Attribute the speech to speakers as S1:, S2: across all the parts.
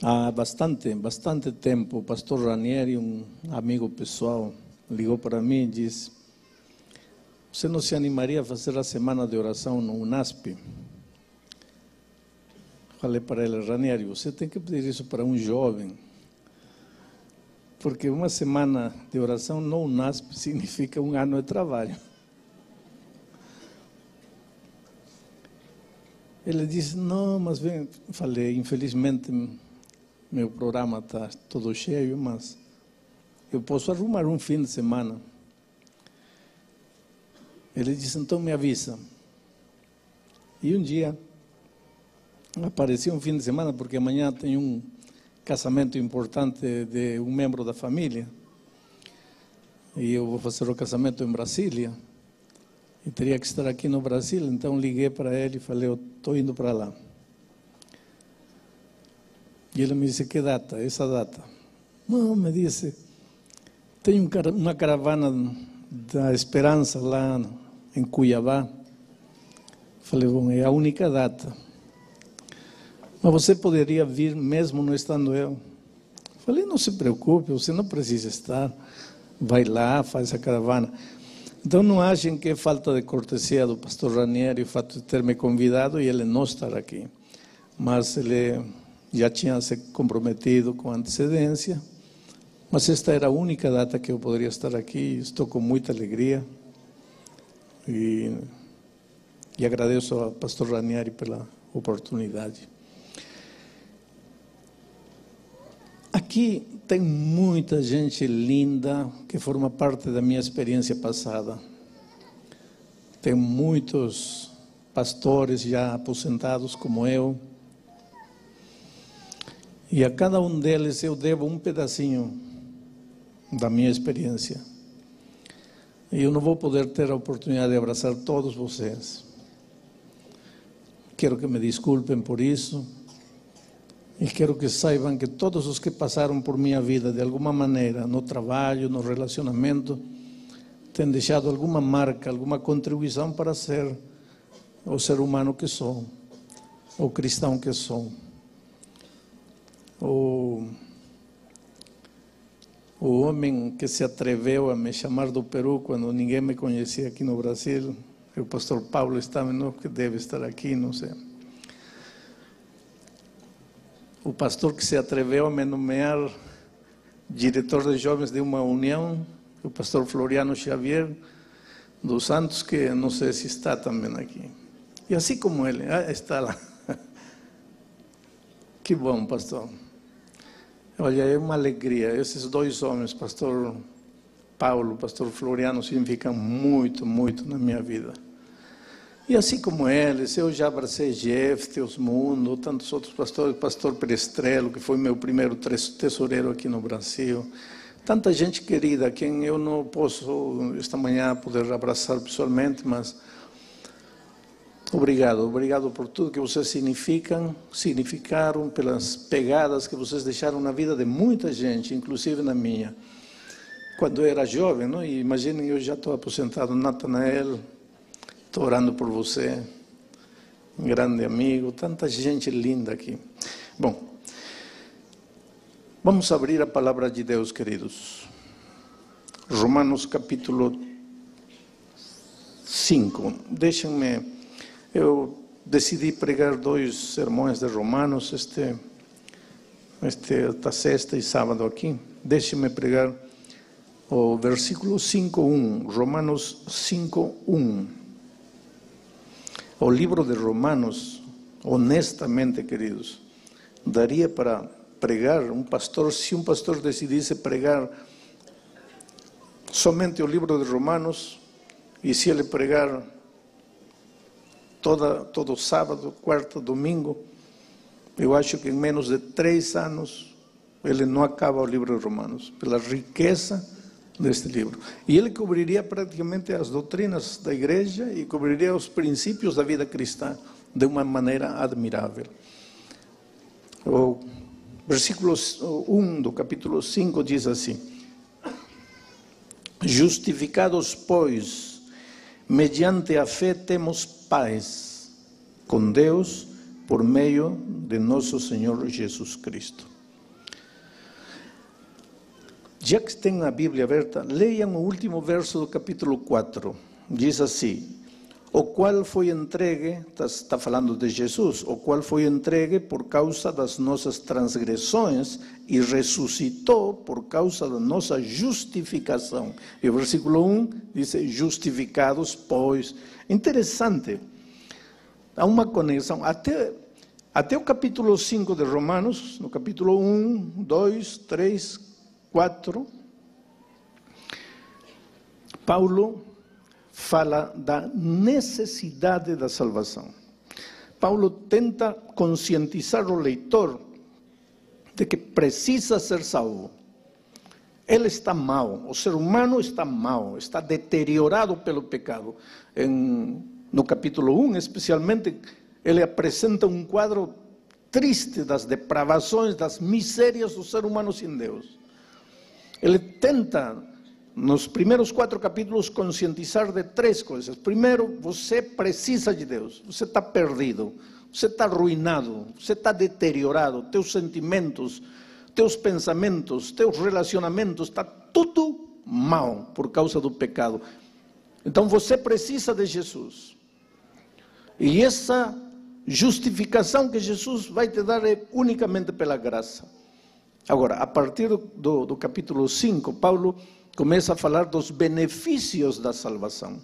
S1: Há bastante tempo, o pastor Ranieri, um amigo pessoal, ligou para mim e disse: você não se animaria a fazer a semana de oração no UNASP? Falei para ele: Ranieri, você tem que pedir isso para um jovem, porque uma semana de oração no UNASP significa um ano de trabalho. Ele disse: não, mas vem. Falei: infelizmente meu programa está todo cheio, mas eu posso arrumar um fim de semana. Ele disse: então me avisa. E um dia apareceu um fim de semana, porque amanhã tem um casamento importante de um membro da família, e eu vou fazer o casamento em Brasília, e teria que estar aqui no Brasil. Então liguei para ele e falei: eu estou indo para lá. E ele me disse: que data? Essa data? Não, me disse, tem uma caravana da Esperança lá em Cuiabá. Falei: bom, é a única data. Mas você poderia vir mesmo não estando eu? Falei: não se preocupe, você não precisa estar. Vai lá, faz a caravana. Então não achem que é falta de cortesia do pastor Ranieri o fato de ter me convidado e ele não estar aqui. Mas ele já tinha se comprometido com antecedência. Mas esta era a única data que eu poderia estar aqui. Estou com muita alegria. E agradeço ao pastor Ranieri pela oportunidade. Aqui tem muita gente linda que forma parte da minha experiência passada. Tem muitos pastores já aposentados como eu. E a cada um deles eu devo um pedacinho da minha experiência. E eu não vou poder ter a oportunidade de abraçar todos vocês. Quero que me desculpem por isso. E quero que saibam que todos os que passaram por minha vida de alguma maneira, no trabalho, no relacionamento, têm deixado alguma marca, alguma contribuição para ser o ser humano que sou, o cristão que sou. O homem que se atreveu a me chamar do Peru quando ninguém me conhecia aqui no Brasil, o pastor Paulo estava, não, que deve estar aqui, não sei. O pastor que se atreveu a me nomear diretor de jovens de uma união, o pastor Floriano Xavier dos Santos, que não sei se está também aqui. E assim como ele, está lá. Que bom, pastor. Olha, é uma alegria. Esses dois homens, pastor Paulo, pastor Floriano, significam muito, muito na minha vida. E assim como eles, eu já abracei Jeff, Teosmundo, tantos outros pastores, pastor Perestrelo, que foi meu primeiro tesoureiro aqui no Brasil. Tanta gente querida, quem eu não posso esta manhã poder abraçar pessoalmente, mas obrigado por tudo que vocês significaram, pelas pegadas que vocês deixaram na vida de muita gente, inclusive na minha. Quando eu era jovem, não? E imaginem, eu já estou aposentado, Natanael, estou orando por você, um grande amigo, tanta gente linda aqui. Bom, vamos abrir a palavra de Deus, queridos. Romanos capítulo 5. Deixem-me, eu decidi pregar 2 sermões de Romanos, esta sexta e sábado aqui. Deixem-me pregar o versículo 5:1, Romanos 5:1. O livro de Romanos, honestamente, queridos, daria para pregar se um pastor decidisse pregar somente o livro de Romanos, e se ele pregar todo sábado, quarta, domingo, eu acho que em menos de 3 anos ele não acaba o livro de Romanos, pela riqueza deste livro. E ele cobriria praticamente as doutrinas da igreja e cobriria os princípios da vida cristã de uma maneira admirável. O versículo 1 do capítulo 5 diz assim: justificados, pois, mediante a fé temos paz com Deus por meio de nosso Senhor Jesus Cristo. Já que tem a Bíblia aberta, leiam o último verso do capítulo 4. Diz assim: o qual foi entregue, está falando de Jesus, o qual foi entregue por causa das nossas transgressões e ressuscitou por causa da nossa justificação. E o versículo 1 diz: justificados, pois. Interessante, há uma conexão. Até o capítulo 5 de Romanos, no capítulo 1, 2, 3, 4, Paulo fala da necessidade da salvação. Paulo tenta conscientizar o leitor de que precisa ser salvo. Ele está mal, o ser humano está mal, está deteriorado pelo pecado. No capítulo 1, especialmente, ele apresenta um quadro triste das depravações, das misérias do ser humano sem Deus. Ele tenta, nos primeiros 4 capítulos, conscientizar de 3 coisas. Primeiro, você precisa de Deus, você está perdido, você está arruinado, você está deteriorado, teus sentimentos, teus pensamentos, teus relacionamentos, está tudo mal por causa do pecado. Então você precisa de Jesus. E essa justificação que Jesus vai te dar é unicamente pela graça. Agora, a partir do capítulo 5, Paulo começa a falar dos benefícios da salvação.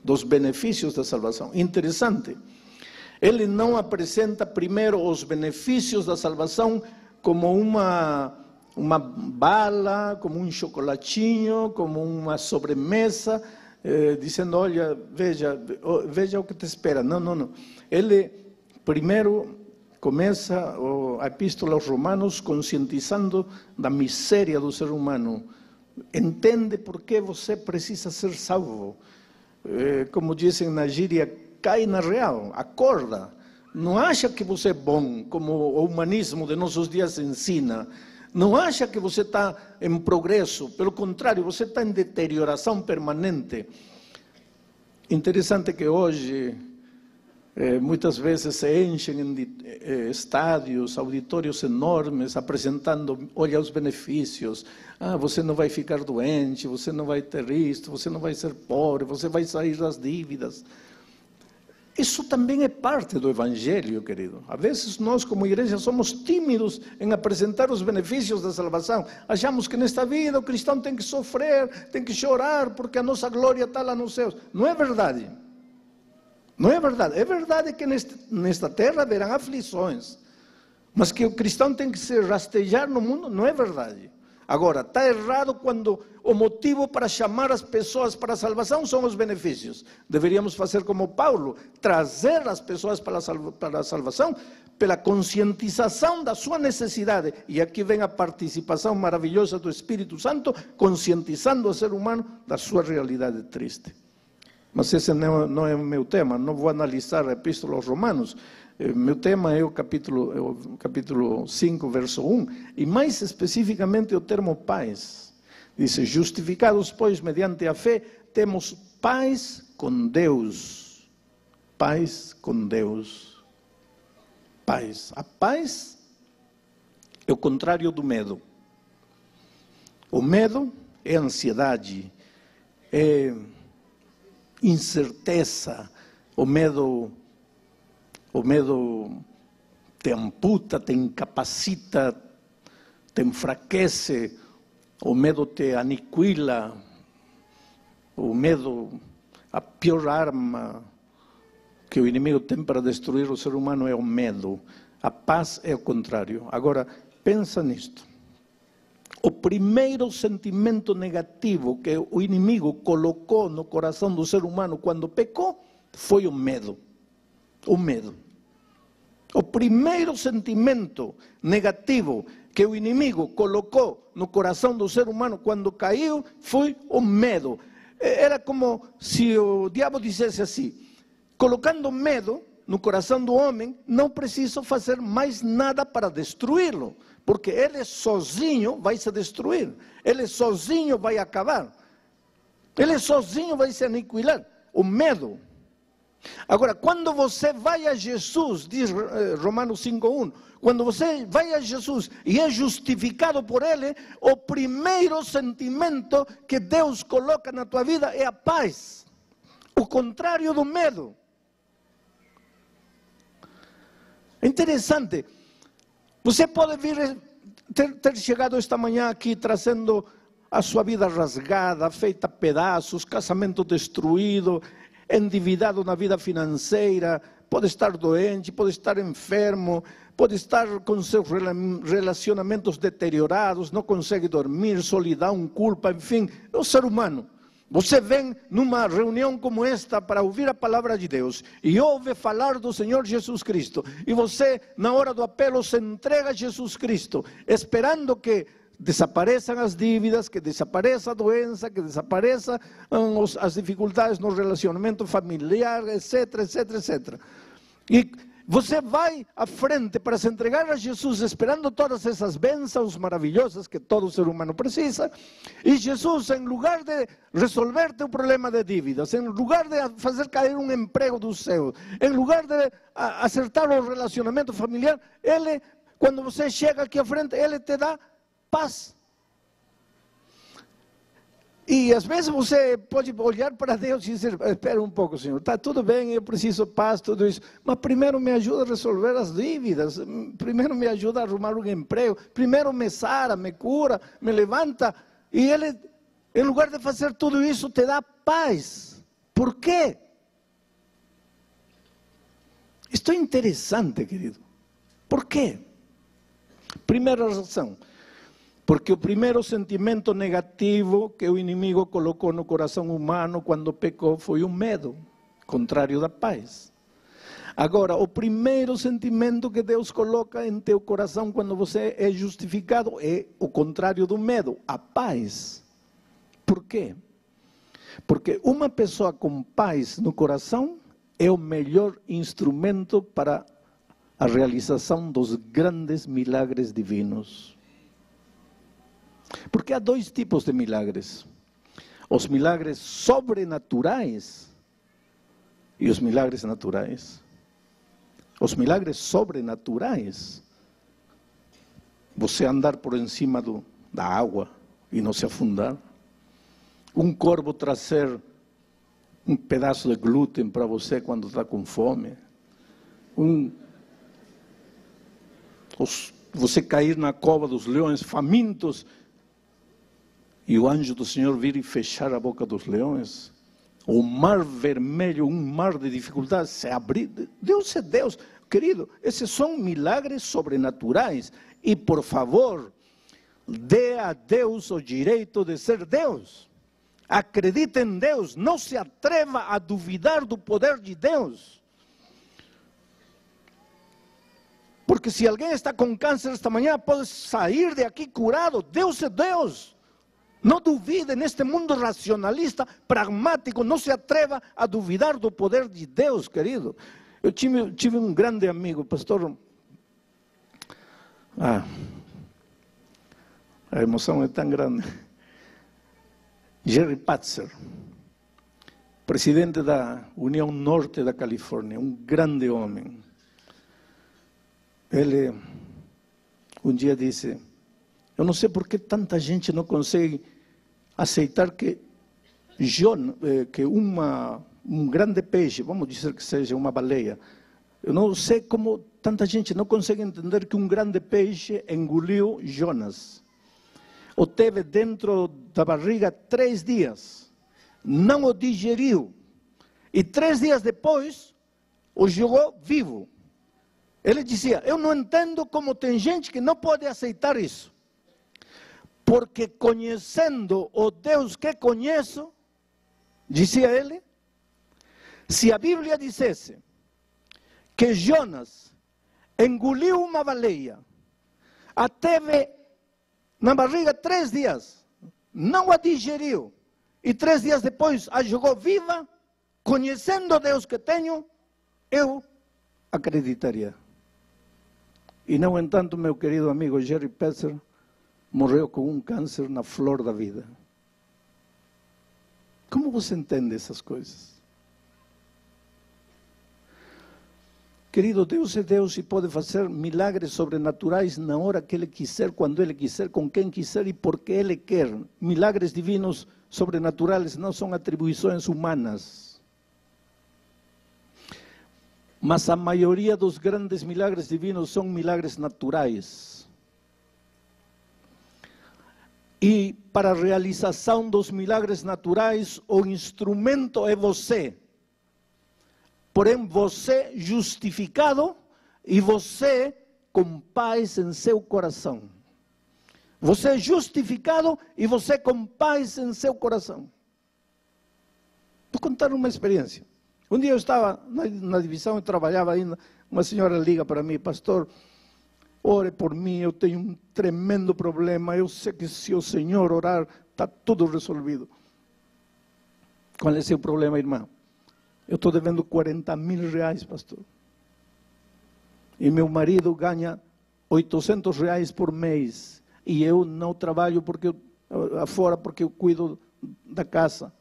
S1: Dos benefícios da salvação. Interessante. Ele não apresenta primeiro os benefícios da salvação como uma bala, como um chocolatinho, como uma sobremesa, dizendo, olha, veja o que te espera. Não. Ele primeiro começa a epístola aos Romanos conscientizando da miséria do ser humano. Entende por que você precisa ser salvo. Como dizem na gíria, cai na real, acorda. Não acha que você é bom, como o humanismo de nossos dias ensina. Não acha que você está em progresso. Pelo contrário, você está em deterioração permanente. Interessante que hoje muitas vezes se enchem em estádios, auditórios enormes, apresentando, olha os benefícios. Você não vai ficar doente, você não vai ter isto, você não vai ser pobre, você vai sair das dívidas. Isso também é parte do Evangelho, querido. Às vezes nós, como igreja, somos tímidos em apresentar os benefícios da salvação. Achamos que nesta vida o cristão tem que sofrer, tem que chorar, porque a nossa glória está lá nos céus. Não é verdade. Não é verdade. É verdade que nesta terra haverão aflições. Mas que o cristão tem que se rastejar no mundo, não é verdade. Agora, está errado quando o motivo para chamar as pessoas para a salvação são os benefícios. Deveríamos fazer como Paulo, trazer as pessoas para a salvação pela conscientização da sua necessidade. E aqui vem a participação maravilhosa do Espírito Santo, conscientizando o ser humano da sua realidade triste. Mas esse não é o meu tema, não vou analisar a Epístola aos Romanos. Meu tema é o capítulo 5, verso 1, e mais especificamente o termo paz. Diz, justificados, pois, mediante a fé, temos paz com Deus. Paz com Deus. Paz. A paz é o contrário do medo. O medo é ansiedade, é incerteza, o medo te amputa, te incapacita, te enfraquece, o medo te aniquila, o medo, a pior arma que o inimigo tem para destruir o ser humano é o medo. A paz é o contrário. Agora, pensa nisto. O primeiro sentimento negativo que o inimigo colocou no coração do ser humano quando pecou foi o medo. O medo. O primeiro sentimento negativo que o inimigo colocou no coração do ser humano quando caiu foi o medo. Era como se o diabo dissesse assim, colocando medo no coração do homem, não preciso fazer mais nada para destruí-lo, porque ele sozinho vai se destruir, ele sozinho vai acabar, ele sozinho vai se aniquilar. O medo Agora, quando você vai a Jesus, diz Romanos 5:1, quando você vai a Jesus e é justificado por Ele, o primeiro sentimento que Deus coloca na tua vida é a paz, o contrário do medo. É interessante, você pode vir, ter chegado esta manhã aqui trazendo a sua vida rasgada, feita a pedaços, casamento destruído, endividado na vida financeira, pode estar doente, pode estar enfermo, pode estar com seus relacionamentos deteriorados, não consegue dormir, solidão, culpa, enfim, é um ser humano. Você vem numa reunião como esta para ouvir a palavra de Deus e ouve falar do Senhor Jesus Cristo, e você, na hora do apelo, se entrega a Jesus Cristo, esperando que desapareçam as dívidas, que desapareça a doença, que desapareçam as dificuldades no relacionamento familiar, etc, etc, etc. E você vai à frente para se entregar a Jesus, esperando todas essas bênçãos maravilhosas que todo ser humano precisa, e Jesus, em lugar de resolver teu problema de dívidas, em lugar de fazer cair um emprego do céu, em lugar de acertar o relacionamento familiar, Ele, quando você chega aqui à frente, Ele te dá paz. E às vezes você pode olhar para Deus e dizer: espera um pouco, Senhor, está tudo bem, eu preciso paz, tudo isso, mas primeiro me ajuda a resolver as dívidas, primeiro me ajuda a arrumar um emprego, primeiro me sara, me cura, me levanta. E Ele, em lugar de fazer tudo isso, te dá paz. Por quê? Isto é interessante, querido. Por quê? Primeira razão, porque o primeiro sentimento negativo que o inimigo colocou no coração humano quando pecou foi o medo, contrário da paz. Agora, o primeiro sentimento que Deus coloca em teu coração quando você é justificado é o contrário do medo, a paz. Por quê? Porque uma pessoa com paz no coração é o melhor instrumento para a realização dos grandes milagres divinos. Porque há dois tipos de milagres: os milagres sobrenaturais e os milagres naturais. Os milagres sobrenaturais, você andar por cima da água e não se afundar, um corvo trazer um pedaço de glúten para você quando está com fome, você cair na cova dos leões famintos e o anjo do Senhor vir e fechar a boca dos leões, o mar vermelho, um mar de dificuldades, se abrir. Deus é Deus, querido, esses são milagres sobrenaturais. E por favor, dê a Deus o direito de ser Deus. Acredite em Deus, não se atreva a duvidar do poder de Deus. Porque se alguém está com câncer esta manhã, pode sair de aqui curado. Deus é Deus. Não duvide neste mundo racionalista, pragmático, não se atreva a duvidar do poder de Deus, querido. Eu tive um grande amigo, pastor. A emoção é tão grande. Jerry Patzer, presidente da União Norte da Califórnia, um grande homem. Ele um dia disse: eu não sei por que tanta gente não consegue aceitar que um grande peixe, vamos dizer que seja uma baleia, eu não sei como tanta gente não consegue entender que um grande peixe engoliu Jonas. O teve dentro da barriga 3 dias, não o digeriu, e 3 dias depois o jogou vivo. Ele dizia: eu não entendo como tem gente que não pode aceitar isso. Porque conhecendo o Deus que conheço, dizia ele, se a Bíblia dissesse que Jonas engoliu uma baleia, a teve na barriga 3 dias, não a digeriu, e 3 dias depois a jogou viva, conhecendo o Deus que tenho, eu acreditaria. E não entanto, meu querido amigo Jerry Patzer morreu com um câncer na flor da vida. Como você entende essas coisas? Querido, Deus é Deus e pode fazer milagres sobrenaturais na hora que Ele quiser, quando Ele quiser, com quem quiser e porque Ele quer. Milagres divinos sobrenaturais não são atribuições humanas. Mas a maioria dos grandes milagres divinos são milagres naturais. E para a realização dos milagres naturais, o instrumento é você. Porém, você justificado e você com paz em seu coração. Você justificado e você com paz em seu coração. Vou contar uma experiência. Um dia eu estava na divisão, eu trabalhava ainda, uma senhora liga para mim, pastor, ore por mim, eu tenho um tremendo problema, eu sei que se o Senhor orar, está tudo resolvido. Qual é o seu problema, irmão? Eu estou devendo 40 mil reais, pastor. E meu marido ganha 800 reais por mês. E eu não trabalho afora porque eu cuido da casa.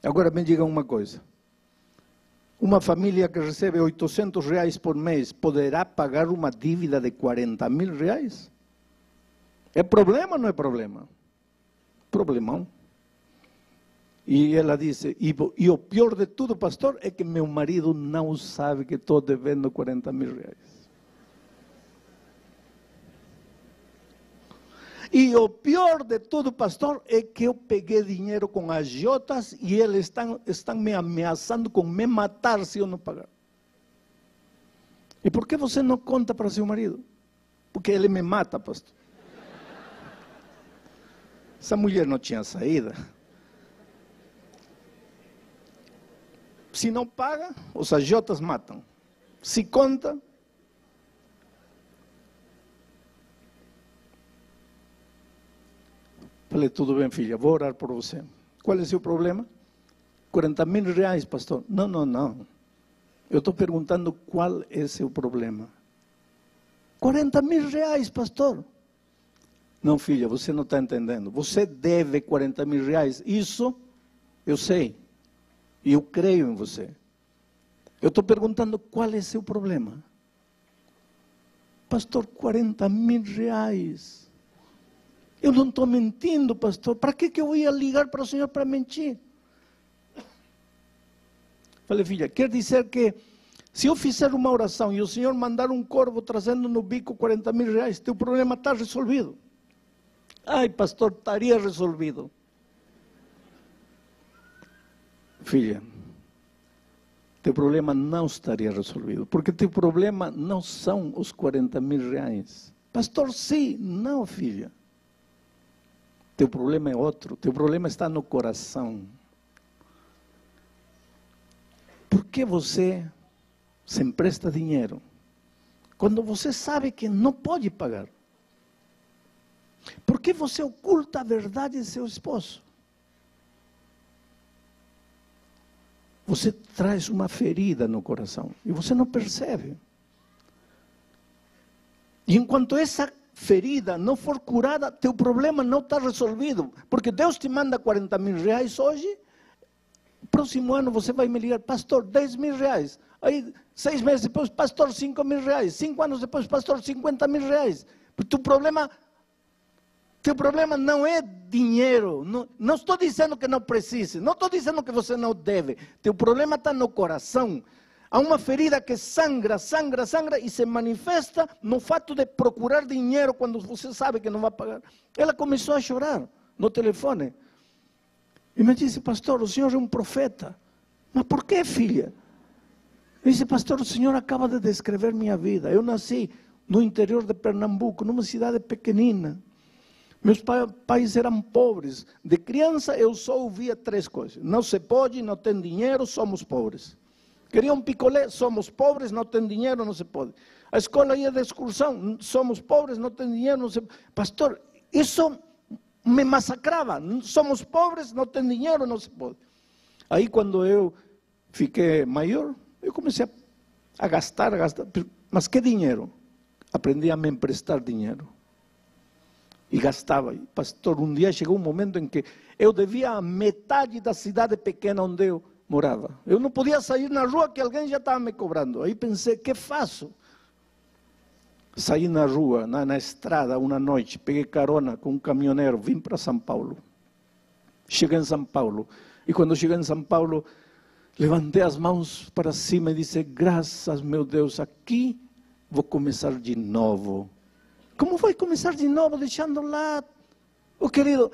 S1: Agora me digam uma coisa. Uma família que recebe 800 reais por mês poderá pagar uma dívida de 40 mil reais? É problema ou não é problema? Problemão. E ela disse, e o pior de tudo, pastor, é que meu marido não sabe que estou devendo 40 mil reais. E o pior de tudo, pastor, é que eu peguei dinheiro com agiotas e eles estão me ameaçando com me matar se eu não pagar. E por que você não conta para seu marido? Porque ele me mata, pastor. Essa mulher não tinha saída. Se não paga, os agiotas matam. Se conta, falei, tudo bem, filha, vou orar por você. Qual é o seu problema? 40 mil reais, pastor. Não. Eu estou perguntando qual é o seu problema. 40 mil reais, pastor. Não, filha, você não está entendendo. Você deve 40 mil reais. Isso eu sei. E eu creio em você. Eu estou perguntando qual é o seu problema. Pastor, 40 mil reais. Eu não estou mentindo, pastor. Para que eu ia ligar para o senhor para mentir? Falei, filha, quer dizer que se eu fizer uma oração e o senhor mandar um corvo trazendo no bico 40 mil reais, teu problema está resolvido. Ai, pastor, estaria resolvido. Filha, teu problema não estaria resolvido, porque teu problema não são os 40 mil reais. Pastor, sim, não, filha. Teu problema é outro, teu problema está no coração. Por que você se empresta dinheiro quando você sabe que não pode pagar? Por que você oculta a verdade de seu esposo? Você traz uma ferida no coração e você não percebe. E enquanto essa ferida não for curada, teu problema não está resolvido. Porque Deus te manda 40 mil reais hoje, próximo ano você vai me ligar, pastor, 10 mil reais. Aí, 6 meses depois, pastor, 5 mil reais. 5 anos depois, pastor, 50 mil reais. Teu problema não é dinheiro. Não estou dizendo que não precise. Não estou dizendo que você não deve. Teu problema está no coração. Há uma ferida que sangra e se manifesta no fato de procurar dinheiro quando você sabe que não vai pagar. Ela começou a chorar no telefone. E me disse, pastor, o senhor é um profeta. Mas por que, filha? Eu disse, pastor, o senhor acaba de descrever minha vida. Eu nasci no interior de Pernambuco, numa cidade pequenina. Meus pais eram pobres. De criança eu só ouvia 3 coisas. Não se pode, não tem dinheiro, somos pobres. Queria um picolé, somos pobres, não tem dinheiro, não se pode. A escola ia de excursão, somos pobres, não tem dinheiro, não se pode. Pastor, isso me massacrava. Somos pobres, não tem dinheiro, não se pode. Aí quando eu fiquei maior, eu comecei a gastar. Mas que dinheiro? Aprendi a me emprestar dinheiro. E gastava. Pastor, um dia chegou um momento em que eu devia a metade da cidade pequena onde eu morava. Eu não podia sair na rua que alguém já estava me cobrando. Aí pensei, que faço? Saí na rua, na estrada, uma noite, peguei carona com um caminhoneiro, vim para São Paulo. Cheguei em São Paulo. E quando cheguei em São Paulo, levantei as mãos para cima e disse, graças, meu Deus, aqui vou começar de novo. Como vai começar de novo, deixando lá? Oh, querido,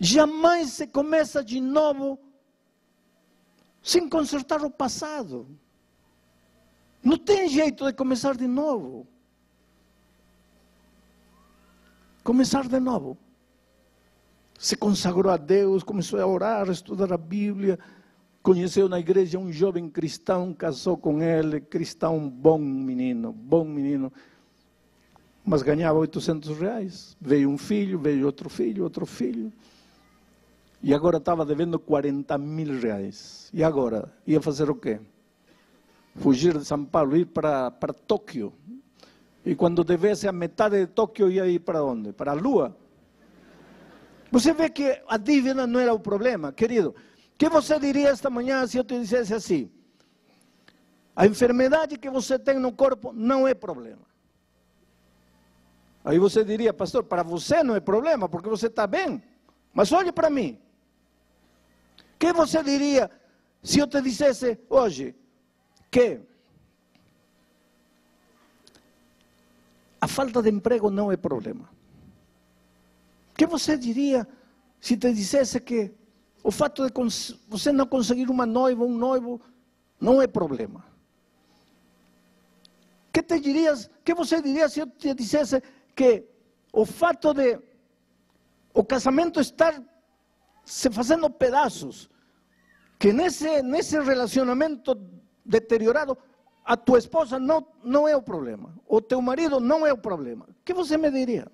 S1: jamais se começa de novo sem consertar o passado. Não tem jeito de começar de novo. Começar de novo. Se consagrou a Deus, começou a orar, a estudar a Bíblia, conheceu na igreja um jovem cristão, casou com ele, cristão, bom menino, mas ganhava R$800. Veio um filho, veio outro filho, e agora estava devendo R$40.000. E agora? Ia fazer o quê? Fugir de São Paulo, ir para Tóquio. E quando devesse a metade de Tóquio, ia ir para onde? Para a Lua. Você vê que a dívida não era o problema, querido. O que você diria esta manhã se eu te dissesse assim? A enfermidade que você tem no corpo não é problema. Aí você diria, pastor, para você não é problema, porque você está bem. Mas olhe para mim. O que você diria se eu te dissesse hoje que a falta de emprego não é problema? O que você diria se te dissesse que o fato de você não conseguir uma noiva, um noivo, não é problema? O que você diria se eu te dissesse que o fato de o casamento estar se fazendo pedaços, que nesse relacionamento deteriorado, a tua esposa não é o problema, o teu marido não é o problema? O que você me diria?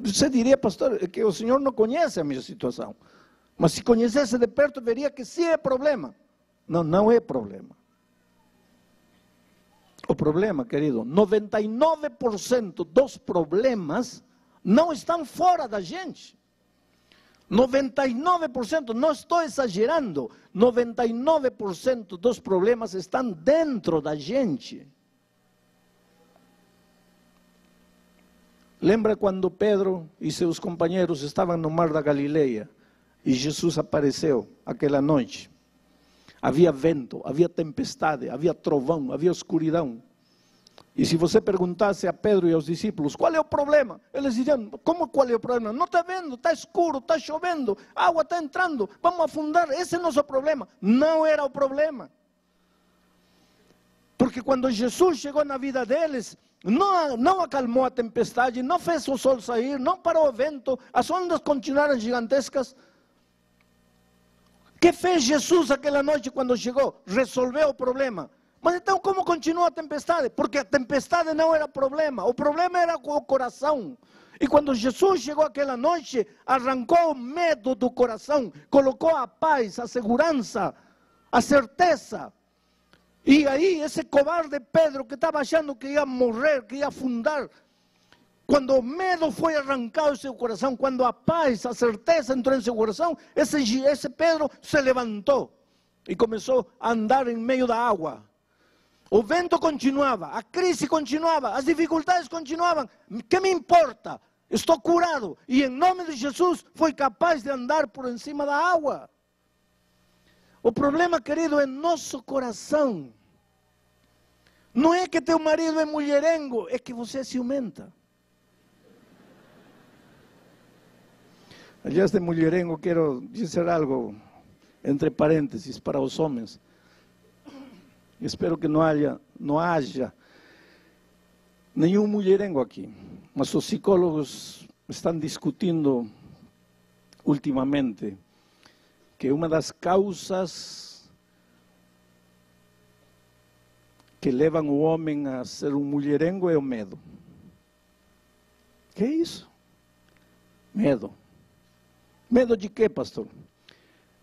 S1: Você diria, pastor, que o senhor não conhece a minha situação, mas se conhecesse de perto, veria que sim é problema. Não, não é problema. O problema, querido, 99% dos problemas não estão fora da gente. 99%, não estou exagerando, 99% dos problemas estão dentro da gente. Lembra quando Pedro e seus companheiros estavam no mar da Galileia e Jesus apareceu aquela noite? Havia vento, havia tempestade, havia trovão, havia escuridão. E se você perguntasse a Pedro e aos discípulos, qual é o problema? Eles diriam, como qual é o problema? Não está vendo, está escuro, está chovendo, a água está entrando, vamos afundar, esse é o nosso problema. Não era o problema. Porque quando Jesus chegou na vida deles, não acalmou a tempestade, não fez o sol sair, não parou o vento, as ondas continuaram gigantescas. O que fez Jesus aquela noite quando chegou? Resolveu o problema. Mas então como continua a tempestade? Porque a tempestade não era problema, o problema era o coração. E quando Jesus chegou aquela noite, arrancou o medo do coração, colocou a paz, a segurança, a certeza. E aí esse covarde Pedro que estava achando que ia morrer, que ia afundar, quando o medo foi arrancado do seu coração, quando a paz, a certeza entrou em seu coração, esse Pedro se levantou e começou a andar em meio da água. O vento continuava, a crise continuava, as dificuldades continuavam. Que me importa? Estou curado. E em nome de Jesus foi capaz de andar por cima da água. O problema, querido, é nosso coração. Não é que teu marido é mulherengo, é que você é ciumenta. Aliás, de mulherengo quero dizer algo, entre parênteses, para os homens. Espero que não haja nenhum mulherengo aqui. Mas os psicólogos estão discutindo ultimamente que uma das causas que levam o homem a ser um mulherengo é o medo. Que é isso? Medo. Medo de quê, pastor?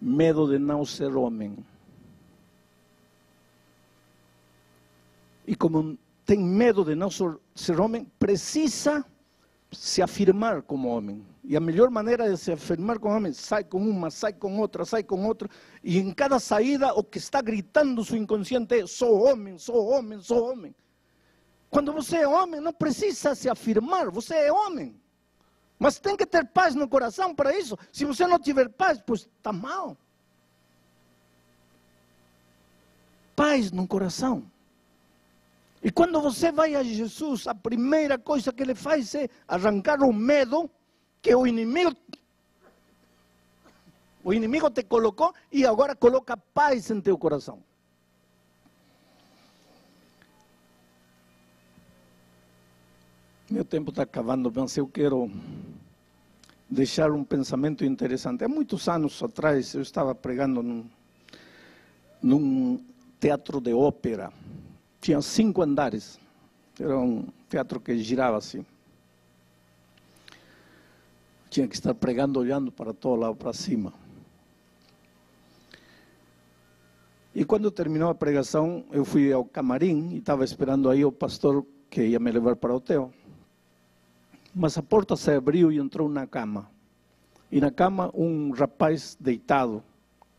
S1: Medo de não ser homem. E como tem medo de não ser homem, precisa se afirmar como homem. E a melhor maneira de se afirmar como homem, sai com uma, sai com outra, e em cada saída o que está gritando seu inconsciente é: sou homem, sou homem, sou homem. Quando você é homem, não precisa se afirmar, você é homem. Mas tem que ter paz no coração para isso. Se você não tiver paz, pois está mal. Paz no coração. E quando você vai a Jesus, a primeira coisa que ele faz é arrancar o medo que o inimigo te colocou e agora coloca paz em teu coração. Meu tempo está acabando, mas eu quero deixar um pensamento interessante. Há muitos anos atrás eu estava pregando num teatro de ópera. Tinha 5 andares, era um teatro que girava assim. Tinha que estar pregando olhando para todo lado, para cima. E quando terminou a pregação, eu fui ao camarim e estava esperando aí o pastor que ia me levar para o hotel. Mas a porta se abriu e entrou na cama. E na cama um rapaz deitado,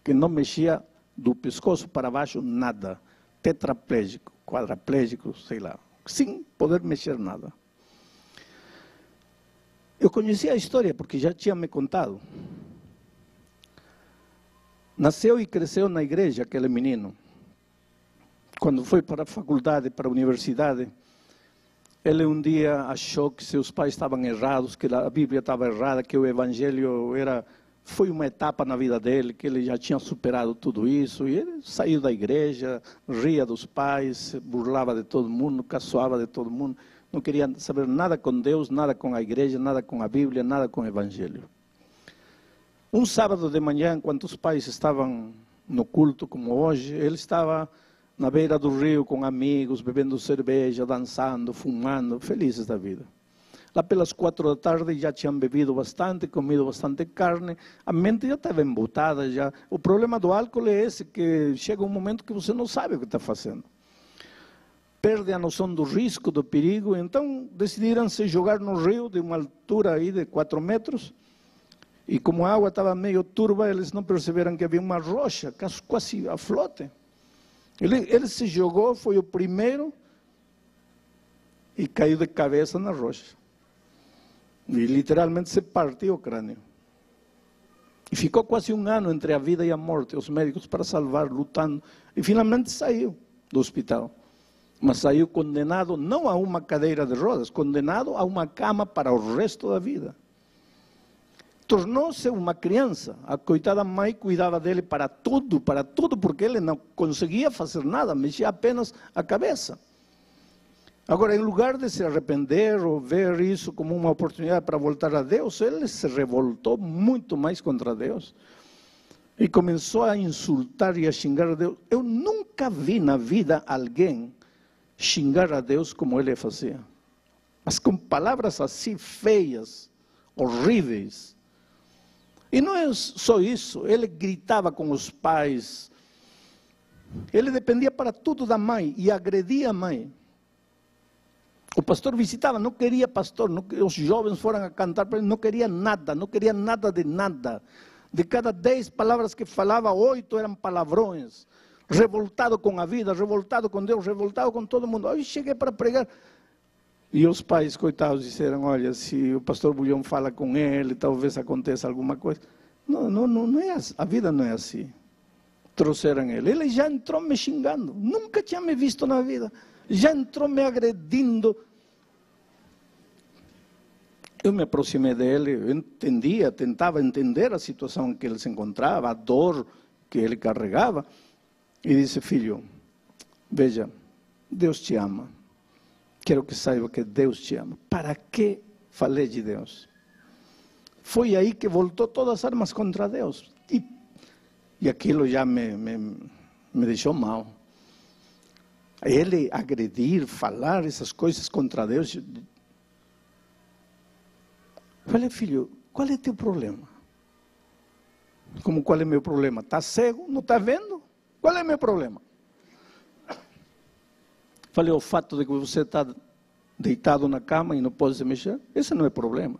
S1: que não mexia do pescoço para baixo nada, tetraplégico, quadraplégico, sei lá, sem poder mexer nada. Eu conhecia a história porque já tinha me contado. Nasceu e cresceu na igreja aquele menino. Quando foi para a faculdade, para a universidade, ele um dia achou que seus pais estavam errados, que a Bíblia estava errada, que o Evangelho foi uma etapa na vida dele, que ele já tinha superado tudo isso, e ele saiu da igreja, ria dos pais, burlava de todo mundo, caçoava de todo mundo, não queria saber nada com Deus, nada com a igreja, nada com a Bíblia, nada com o Evangelho. Um sábado de manhã, enquanto os pais estavam no culto, como hoje, ele estava na beira do rio com amigos, bebendo cerveja, dançando, fumando, felizes da vida. Lá pelas 4 da tarde já tinham bebido bastante, comido bastante carne, a mente já estava embotada. Já. O problema do álcool é esse, que chega um momento que você não sabe o que está fazendo. Perde a noção do risco, do perigo, então decidiram se jogar no rio de uma altura aí de 4 metros, e como a água estava meio turva, eles não perceberam que havia uma rocha, quase a flote. Ele se jogou, foi o primeiro, e caiu de cabeça na rocha. E literalmente se partiu o crânio. E ficou quase 1 ano entre a vida e a morte, os médicos para salvar, lutando. E finalmente saiu do hospital. Mas saiu condenado não a uma cadeira de rodas, condenado a uma cama para o resto da vida. Tornou-se uma criança. A coitada mãe cuidava dele para tudo, porque ele não conseguia fazer nada, mexia apenas a cabeça. Agora, em lugar de se arrepender ou ver isso como uma oportunidade para voltar a Deus, ele se revoltou muito mais contra Deus. E começou a insultar e a xingar a Deus. Eu nunca vi na vida alguém xingar a Deus como ele fazia. Mas com palavras assim feias, horríveis. E não é só isso, ele gritava com os pais. Ele dependia para tudo da mãe e agredia a mãe. O pastor visitava, não queria pastor, os jovens foram a cantar para ele, não queria nada de nada. De cada 10 palavras que falava, 8 eram palavrões. Revoltado com a vida, revoltado com Deus, revoltado com todo mundo. Aí cheguei para pregar. E os pais, coitados, disseram: olha, se o pastor Bulhão fala com ele, talvez aconteça alguma coisa. Não é assim. A vida não é assim. Trouxeram ele. Ele já entrou me xingando. Nunca tinha me visto na vida. Já entrou me agredindo. Eu me aproximei dele, eu entendia, tentava entender a situação em que ele se encontrava, a dor que ele carregava. E disse: filho, veja, Deus te ama. Quero que saiba que Deus te ama. ¿Para que falei de Deus? Foi aí que voltou todas as armas contra Deus. E aquilo já me deixou mal. Ele agredir, falar essas coisas contra Deus. Falei: filho, qual é teu problema? Como qual é meu problema? Está cego? Não está vendo? Qual é meu problema? Falei: o fato de que você está deitado na cama e não pode se mexer, esse não é problema.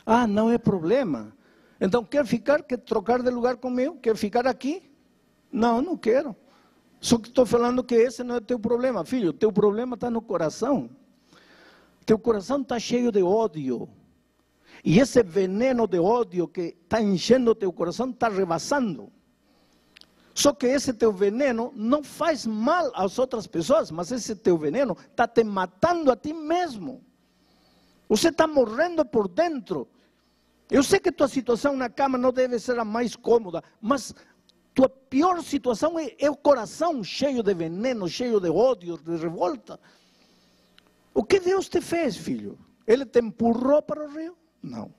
S1: Ah, não é problema. Então quer ficar, quer trocar de lugar comigo? Quer ficar aqui? Não, não quero. Só que estou falando que esse não é teu problema, filho. Teu problema está no coração. Teu coração está cheio de ódio. E esse veneno de ódio que está enchendo o teu coração está rebaçando. Só que esse teu veneno não faz mal às outras pessoas, mas esse teu veneno está te matando a ti mesmo. Você está morrendo por dentro. Eu sei que tua situação na cama não deve ser a mais cômoda, mas tua pior situação é o coração cheio de veneno, cheio de ódio, de revolta. O que Deus te fez, filho? Ele te empurrou para o rio? Não.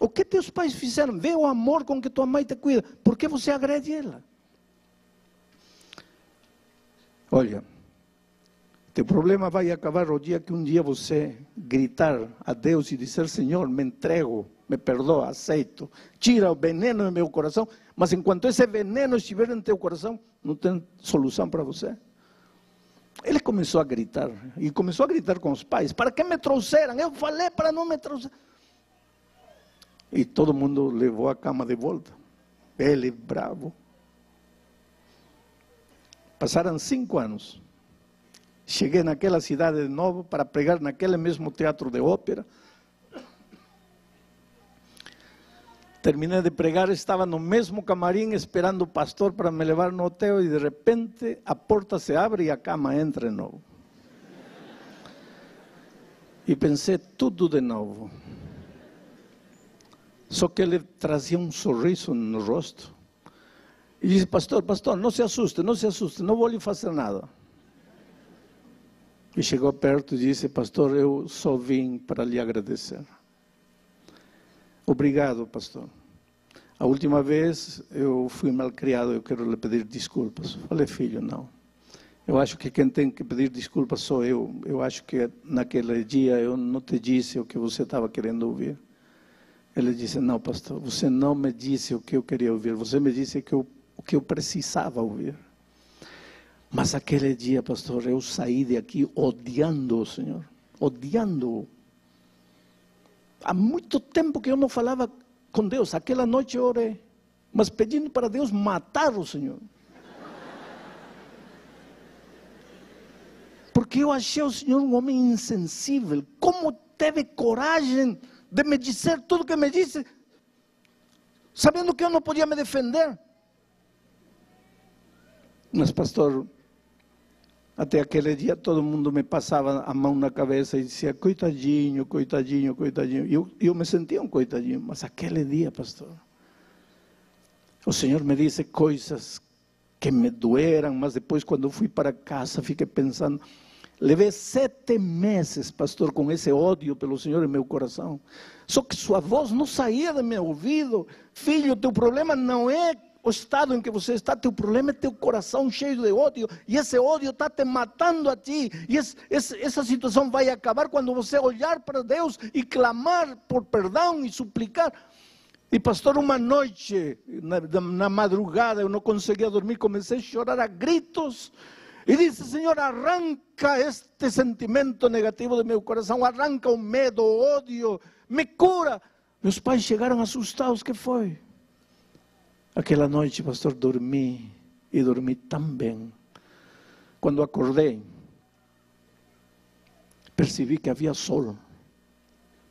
S1: O que teus pais fizeram? Vê o amor com que tua mãe te cuida. Por que você agrede ela? Olha, teu problema vai acabar o dia que um dia você gritar a Deus e dizer: Senhor, me entrego, me perdoa, aceito, tira o veneno do meu coração. Mas enquanto esse veneno estiver em teu coração, não tem solução para você. Ele começou a gritar, e começou a gritar com os pais: para que me trouxeram? Eu falei para não me trouxer. E todo mundo levou a cama de volta. Ele bravo. Passaram 5 anos. Cheguei naquela cidade de novo para pregar naquele mesmo teatro de ópera. Terminei de pregar, estava no mesmo camarim esperando o pastor para me levar no hotel e de repente a porta se abre e a cama entra de novo. E pensei tudo de novo. Só que ele trazia um sorriso no rosto. E disse: pastor, não se assuste, não vou lhe fazer nada. E chegou perto e disse: pastor, eu só vim para lhe agradecer. Obrigado, pastor. A última vez eu fui malcriado, eu quero lhe pedir desculpas. Falei: filho, não. Eu acho que quem tem que pedir desculpas sou eu. Eu acho que naquele dia eu não te disse o que você estava querendo ouvir. Ele disse: não, pastor, você não me disse o que eu queria ouvir. Você me disse o que eu precisava ouvir. Mas aquele dia, pastor, eu saí de aqui odiando o Senhor. Odiando-o. Há muito tempo que eu não falava com Deus. Aquela noite eu orei, mas pedindo para Deus matar o Senhor. Porque eu achei o Senhor um homem insensível. Como teve coragem de me dizer tudo que me disse, sabendo que eu não podia me defender? Mas, pastor, até aquele dia todo mundo me passava a mão na cabeça e dizia: coitadinho, coitadinho, coitadinho. E eu me sentia um coitadinho. Mas aquele dia, pastor, o Senhor me disse coisas que me doeram, mas depois, quando eu fui para casa, fiquei pensando. Levei 7 meses, pastor, com esse ódio pelo Senhor em meu coração. Só que sua voz não saía do meu ouvido. Filho, teu problema não é o estado em que você está, teu problema é teu coração cheio de ódio, e esse ódio está te matando a ti, e essa situação vai acabar quando você olhar para Deus e clamar por perdão e suplicar. E pastor, uma noite, na madrugada, eu não conseguia dormir, comecei a chorar a gritos, e disse: Senhor, arranca este sentimento negativo do meu coração, arranca o medo, o ódio, me cura. Meus pais chegaram assustados: o que foi? Aquela noite, pastor, dormi, e dormi tão bem. Quando acordei, percebi que havia sol.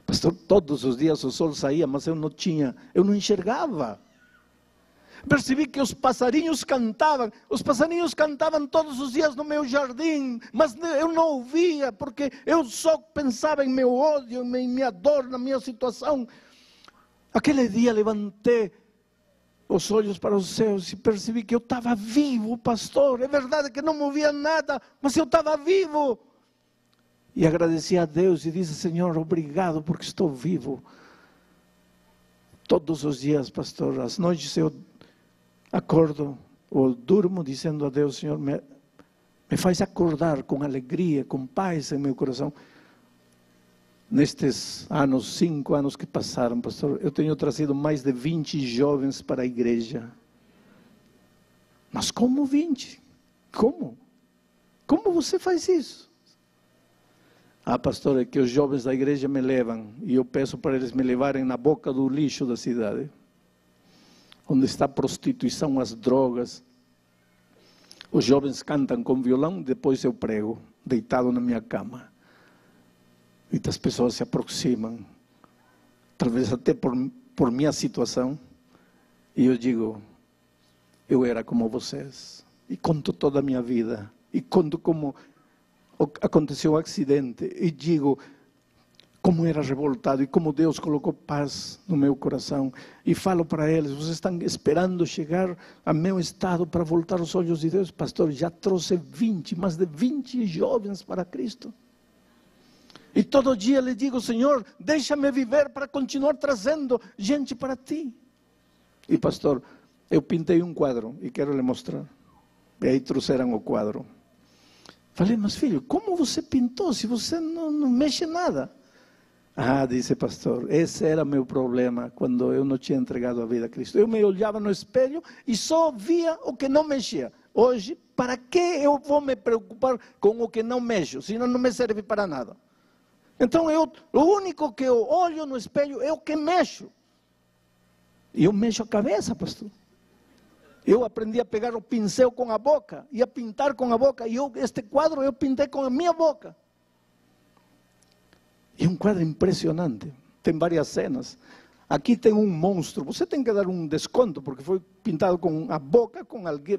S1: Pastor, todos os dias o sol saía, mas eu não enxergava. Percebi que os passarinhos cantavam todos os dias no meu jardim, mas eu não ouvia, porque eu só pensava em meu ódio, em minha dor, na minha situação. Aquele dia levantei os olhos para os céus e percebi que eu estava vivo, pastor. É verdade que não movia nada, mas eu estava vivo. E agradeci a Deus e disse: Senhor, obrigado porque estou vivo. Todos os dias, pastor, às noites eu acordo ou durmo dizendo a Deus: Senhor, me faz acordar com alegria, com paz em meu coração. Nestes anos, 5 anos que passaram, pastor, eu tenho trazido mais de 20 jovens para a igreja. Mas como 20? Como? Como você faz isso? Ah, pastor, é que os jovens da igreja me levam e eu peço para eles me levarem na boca do lixo da cidade, onde está a prostituição, as drogas. Os jovens cantam com violão, depois eu prego, deitado na minha cama. E as pessoas se aproximam, talvez até por minha situação, e eu digo, eu era como vocês. E conto toda a minha vida, e conto como aconteceu um acidente, e digo como era revoltado, e como Deus colocou paz no meu coração, e falo para eles, vocês estão esperando chegar ao meu estado para voltar os olhos de Deus? Pastor, já trouxe mais de 20 jovens para Cristo, e todo dia lhe digo, Senhor, deixa-me viver para continuar trazendo gente para Ti. E pastor, eu pintei um quadro, e quero lhe mostrar, e aí trouxeram o quadro. Falei, mas filho, como você pintou se você não mexe nada? Ah, disse pastor, esse era meu problema quando eu não tinha entregado a vida a Cristo. Eu me olhava no espelho e só via o que não mexia. Hoje, para que eu vou me preocupar com o que não mexo, senão não me serve para nada? Então, o único que eu olho no espelho é o que mexo. E eu mexo a cabeça, pastor. Eu aprendi a pegar o pincel com a boca e a pintar com a boca. E este quadro eu pintei com a minha boca. E é um quadro impressionante. Tem várias cenas. Aqui tem um monstro. Você tem que dar um desconto, porque foi pintado com a boca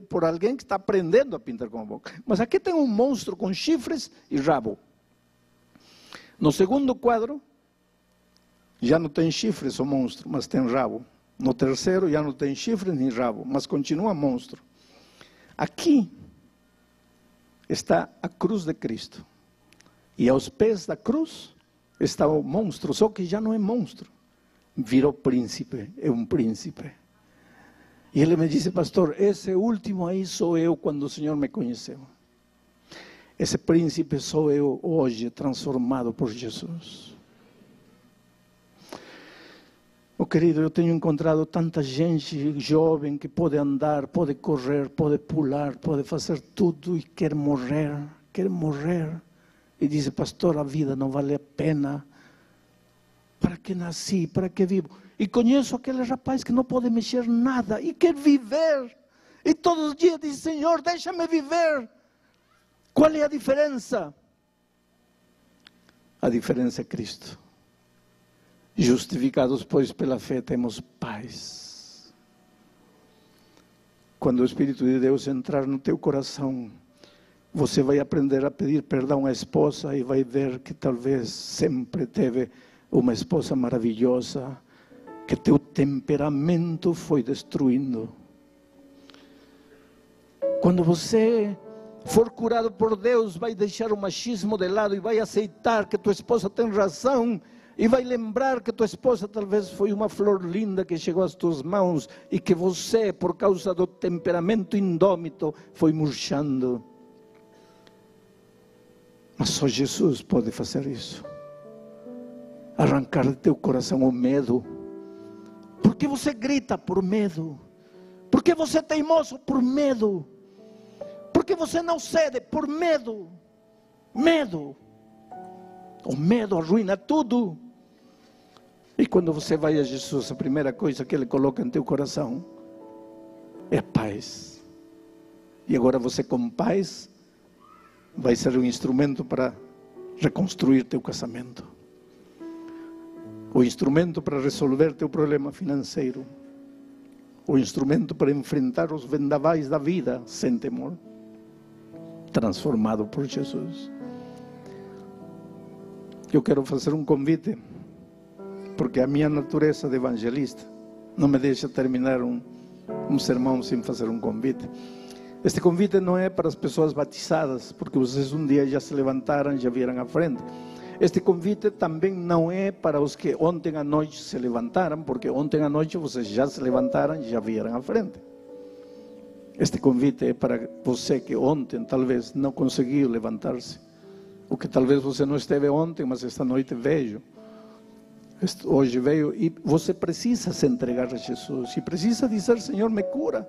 S1: por alguém que está aprendendo a pintar com a boca. Mas aqui tem um monstro com chifres e rabo. No segundo quadro, já não tem chifres o monstro, mas tem rabo. No terceiro já não tem chifre nem rabo, mas continua monstro. Aqui está a cruz de Cristo. E aos pés da cruz está o monstro, só que já não é monstro. Virou príncipe, é um príncipe. E ele me disse, pastor, esse último aí sou eu quando o Senhor me conheceu. Esse príncipe sou eu hoje, transformado por Jesus. Oh, querido, eu tenho encontrado tanta gente jovem que pode andar, pode correr, pode pular, pode fazer tudo e quer morrer. E diz, pastor, a vida não vale a pena. Para que nasci, para que vivo? E conheço aquele rapaz que não pode mexer nada e quer viver. E todos os dias diz, Senhor, deixa-me viver. Qual é a diferença? A diferença é Cristo. Justificados, pois, pela fé, temos paz. Quando o Espírito de Deus entrar no teu coração, você vai aprender a pedir perdão à esposa e vai ver que talvez sempre teve uma esposa maravilhosa, que teu temperamento foi destruindo. Quando você for curado por Deus, vai deixar o machismo de lado e vai aceitar que tua esposa tem razão. E vai lembrar que tua esposa talvez foi uma flor linda que chegou às tuas mãos e que você, por causa do temperamento indômito, foi murchando. Mas só Jesus pode fazer isso. Arrancar de teu coração o medo. Por que você grita? Por medo. Por que você é teimoso? Por medo. Por que você não cede? Por medo. Medo. O medo arruina tudo. E quando você vai a Jesus, a primeira coisa que Ele coloca em teu coração é a paz. E agora você, com paz, vai ser um instrumento para reconstruir teu casamento. O instrumento para resolver teu problema financeiro. O instrumento para enfrentar os vendavais da vida sem temor. Transformado por Jesus. Eu quero fazer um convite, porque a minha natureza de evangelista não me deixa terminar um sermão sem fazer um convite. Este convite não é para as pessoas batizadas, porque vocês um dia já se levantaram, já vieram à frente. Este convite também não é para os que ontem à noite se levantaram, porque ontem à noite vocês já se levantaram e já vieram à frente. Este convite é para você que ontem talvez não conseguiu levantar-se. O que talvez você não esteve ontem, mas esta noite veio. Hoje veio e você precisa se entregar a Jesus. E precisa dizer, Senhor, me cura.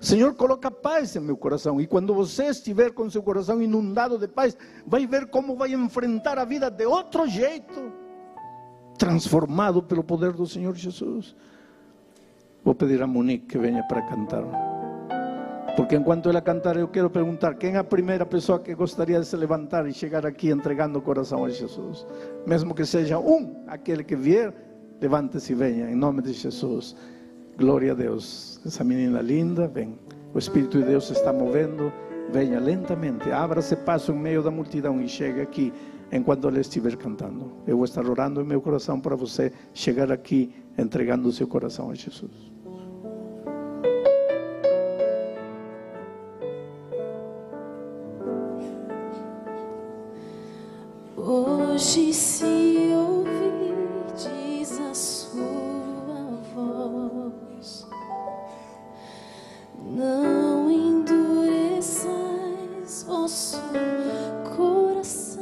S1: Senhor, coloca paz em meu coração. E quando você estiver com seu coração inundado de paz, vai ver como vai enfrentar a vida de outro jeito, transformado pelo poder do Senhor Jesus. Vou pedir a Monique que venha para cantar, porque enquanto ela cantar, eu quero perguntar: quem é a primeira pessoa que gostaria de se levantar e chegar aqui entregando o coração a Jesus? Mesmo que seja aquele que vier, levante-se e venha, em nome de Jesus. Glória a Deus. Essa menina linda, vem. O Espírito de Deus se está movendo. Venha lentamente, abra-se passo em meio da multidão e chegue aqui enquanto ela estiver cantando. Eu vou estar orando em meu coração para você chegar aqui entregando o seu coração a Jesus.
S2: Hoje se ouvirdes a sua voz, não endureçais vosso coração.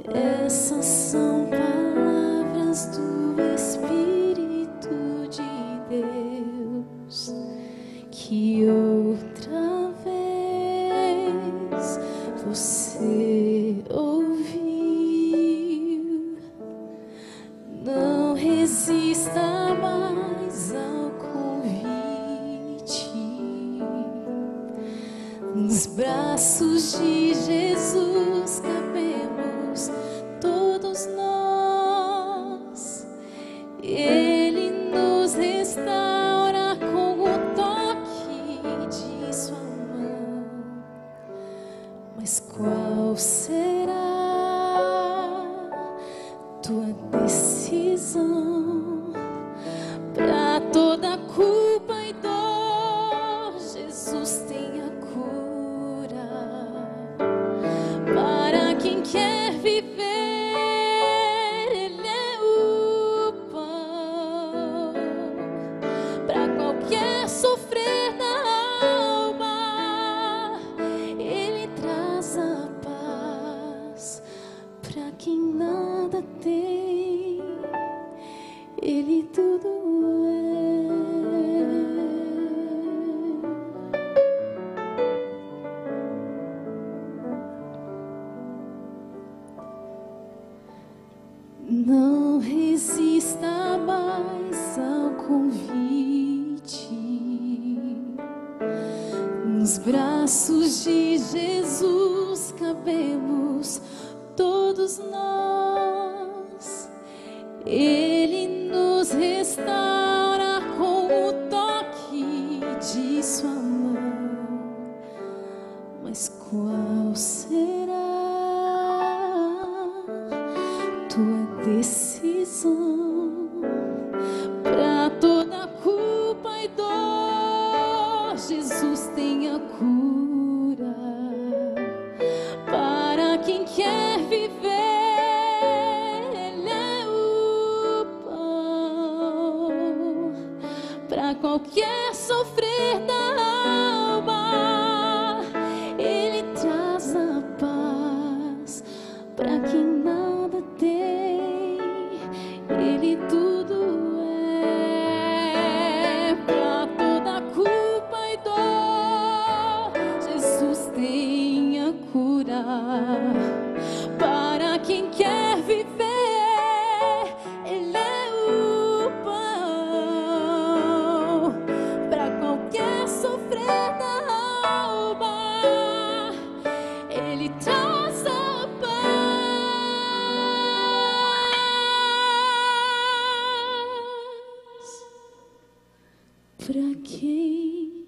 S2: Essas são palavras do Espírito de Deus, que outra vez você ouviu. Não resista mais ao convite. Nos braços de Jesus cabemos todos nós. Ele nos restaura com o toque de sua mão. Mas qual será tua decisão? Para toda culpa e dor, Jesus tem a cura. Para quem quer viver, Ele é o pão. Para qualquer sofrer na alma, Ele traz a paz. Para quem nada tem, Ele tudo é. Não resista mais ao convite. Nos braços de Jesus cabemos todos nós. Ele nos restaura com o toque de sua mão. Mas qual será tua decisão? Para toda culpa e dor, Jesus tem a cura. Para quem quer viver, Ele é o pão. Para qualquer sofrer da alma, Ele traz a paz. Para quem nada tem, Ele tudo é. Para toda culpa e dor, Jesus tem a cura. Para quem quer viver, Ele é o pão. Para qualquer sofrer da alma, Ele traz a paz. Para quem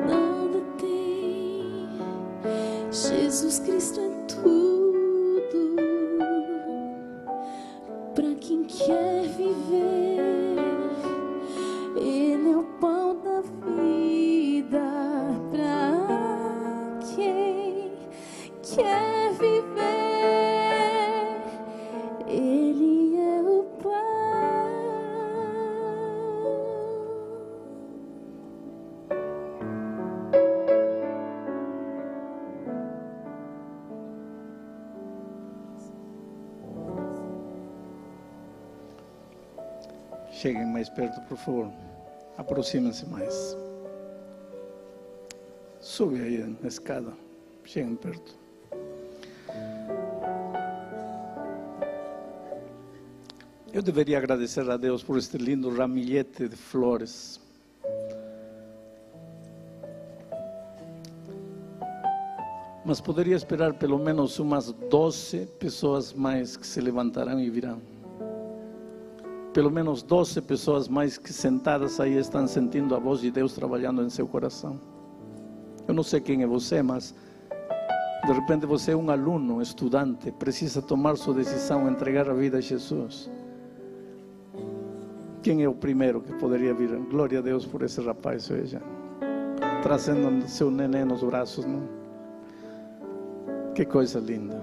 S2: nada tem, Jesus Cristo é tudo. Para quem quer viver, Ele é o pão da vida. Para quem quer viver, Ele é o pão.
S1: Cheguem mais perto, por favor. Aproximem-se mais. Sube aí na escada. Cheguem perto. Eu deveria agradecer a Deus por este lindo ramilhete de flores. Mas poderia esperar pelo menos umas 12 pessoas mais que se levantarão e virão. Pelo menos 12 pessoas mais que sentadas aí estão sentindo a voz de Deus trabalhando em seu coração. Eu não sei quem é você, mas de repente você é um aluno, estudante, precisa tomar sua decisão, entregar a vida a Jesus. Quem é o primeiro que poderia vir? Glória a Deus por esse rapaz, veja, trazendo seu neném nos braços, não? Que coisa linda.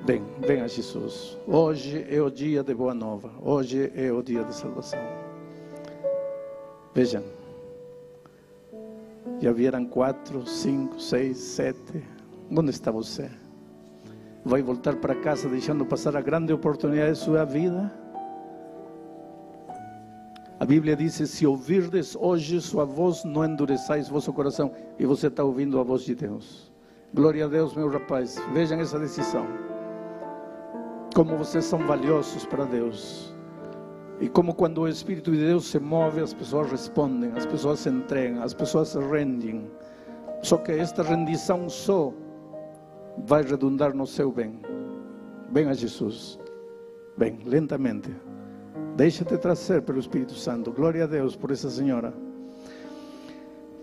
S1: Vem a Jesus. Hoje é o dia de boa nova. Hoje é o dia de salvação. Vejam. Já vieram 4, 5, 6, 7. Onde está você? Vai voltar para casa deixando passar a grande oportunidade de sua vida? A Bíblia diz: se ouvirdes hoje sua voz, não endureçais vosso coração. E você está ouvindo a voz de Deus. Glória a Deus, meu rapaz. Vejam essa decisão. Como vocês são valiosos para Deus. E como quando o Espírito de Deus se move, as pessoas respondem, as pessoas se entregam, as pessoas se rendem. Só que esta rendição só vai redundar no seu bem. Vem a Jesus. Vem, lentamente. Deixa-te trazer pelo Espírito Santo. Glória a Deus por essa senhora.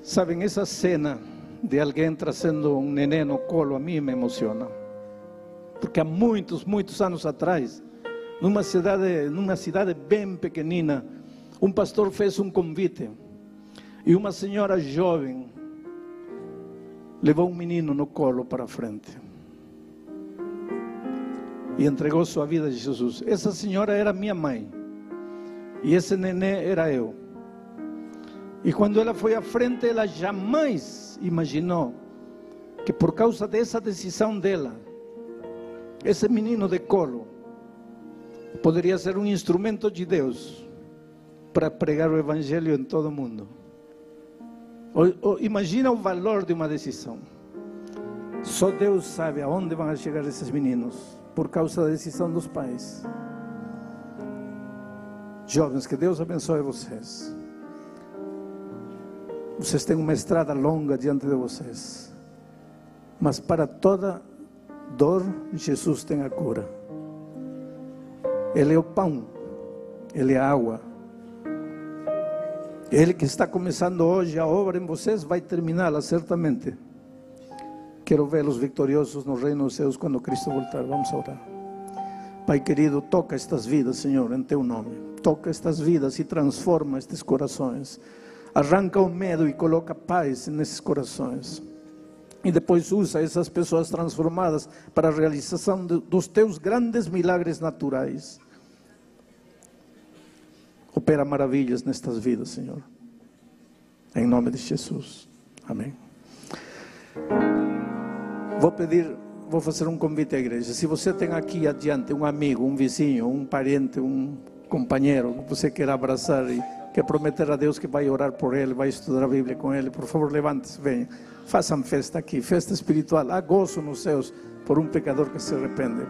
S1: Sabem, essa cena de alguém trazendo um neném no colo, a mim me emociona. Porque há muitos anos atrás, numa cidade bem pequenina, um pastor fez um convite. E uma senhora jovem levou um menino no colo para frente. E entregou sua vida a Jesus. Essa senhora era minha mãe. E esse neném era eu. E quando ela foi à frente, ela jamais imaginou que por causa dessa decisão dela, esse menino de colo poderia ser um instrumento de Deus para pregar o Evangelho em todo o mundo. Imagina o valor de uma decisão. Só Deus sabe aonde vão chegar esses meninos por causa da decisão dos pais. Jovens, que Deus abençoe vocês. Vocês têm uma estrada longa diante de vocês, mas para toda dor, Jesus tem a cura. Ele é o pão, Ele é a água. Ele que está começando hoje a obra em vocês, vai terminá-la certamente. Quero vê-los vitoriosos no reino dos céus quando Cristo voltar. Vamos orar. Pai querido, toca estas vidas, Senhor, em Teu nome. Toca estas vidas e transforma estes corações. Arranca o medo e coloca paz nesses corações. E depois usa essas pessoas transformadas para a realização dos Teus grandes milagres naturais. Opera maravilhas nestas vidas, Senhor. Em nome de Jesus. Amém. Vou fazer um convite à igreja. Se você tem aqui adiante um amigo, um vizinho, um parente, um companheiro que você quer abraçar e quer prometer a Deus que vai orar por ele, vai estudar a Bíblia com ele, por favor, levante-se, venha. Façam festa aqui, festa espiritual. Há gozo nos céus por um pecador que se arrepende.